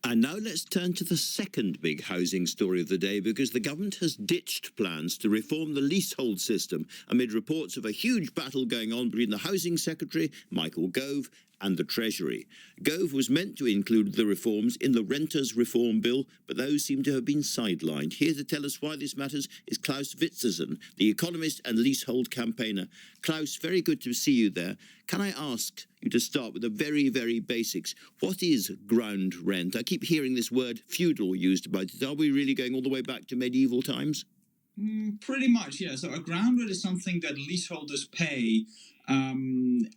And now let's turn to the second big housing story of the day, because the government has ditched plans to reform the leasehold system amid reports of a huge battle going on between the Housing Secretary, Michael Gove, and the Treasury. Gove was meant to include the reforms in the Renters Reform Bill, but those seem to have been sidelined. Here to tell us why this matters is Claus Vistesen, the economist and leasehold campaigner. Claus, very good to see you there. Can I ask you to start with the very, very basics? What is ground rent? I keep hearing this word feudal used about it. Are we really going all the way back to medieval times? Pretty much, yeah. So a ground rent is something that leaseholders pay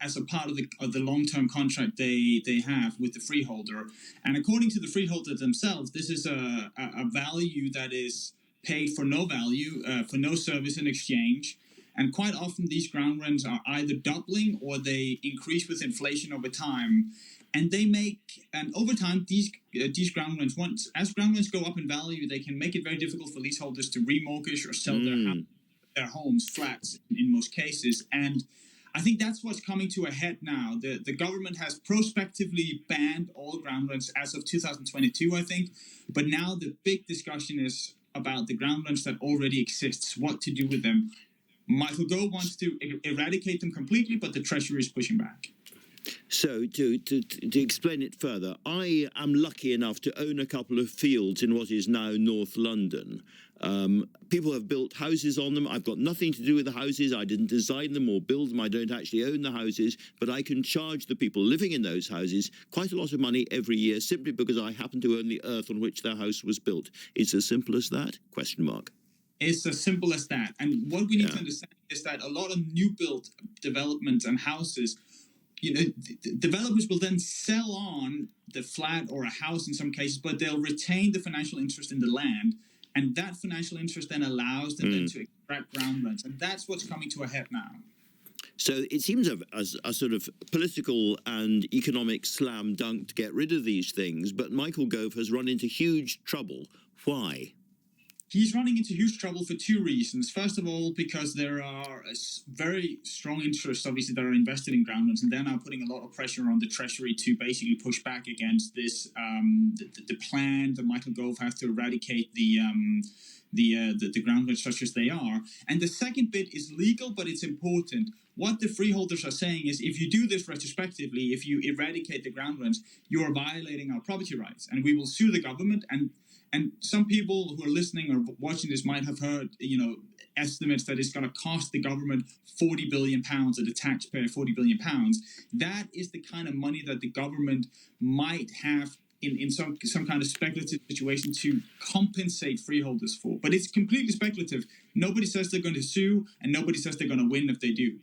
as a part of the long-term contract they have with the freeholder. And according to the freeholder themselves, this is a value that is paid for no value, for no service in exchange. And quite often these ground rents are either doubling or they increase with inflation over time. And over time, these ground rents, as ground rents go up in value, they can make it very difficult for leaseholders to remortgage or sell their homes, flats in most cases. And I think that's what's coming to a head now. The government has prospectively banned all ground rents as of 2022, I think. But now the big discussion is about the ground rents that already exists, what to do with them. Michael Gove wants to eradicate them completely, but the Treasury is pushing back. So, to explain it further, I am lucky enough to own a couple of fields in what is now North London. People have built houses on them. I've got nothing to do with the houses. I didn't design them or build them. I don't actually own the houses, but I can charge the people living in those houses quite a lot of money every year simply because I happen to own the earth on which their house was built. It's as simple as that? Question mark. It's as simple as that. And what we need to understand is that a lot of new built developments and houses, developers will then sell on the flat or a house in some cases, but they'll retain the financial interest in the land. And that financial interest then allows them then to extract ground rents. And that's what's coming to a head now. So it seems a sort of political and economic slam dunk to get rid of these things. But Michael Gove has run into huge trouble. Why? He's running into huge trouble for two reasons. First of all, because there are very strong interests, obviously, that are invested in ground rents, and they're now putting a lot of pressure on the Treasury to basically push back against this, the plan that Michael Gove has to eradicate the ground rents such as they are. And the second bit is legal, but it's important. What the freeholders are saying is, if you do this retrospectively, if you eradicate the ground rents, you are violating our property rights, and we will sue the government. And some people who are listening or watching this might have heard, estimates that it's going to cost the government £40 billion, or the taxpayer £40 billion. That is the kind of money that the government might have in some kind of speculative situation to compensate freeholders for. But it's completely speculative. Nobody says they're going to sue, and nobody says they're going to win if they do.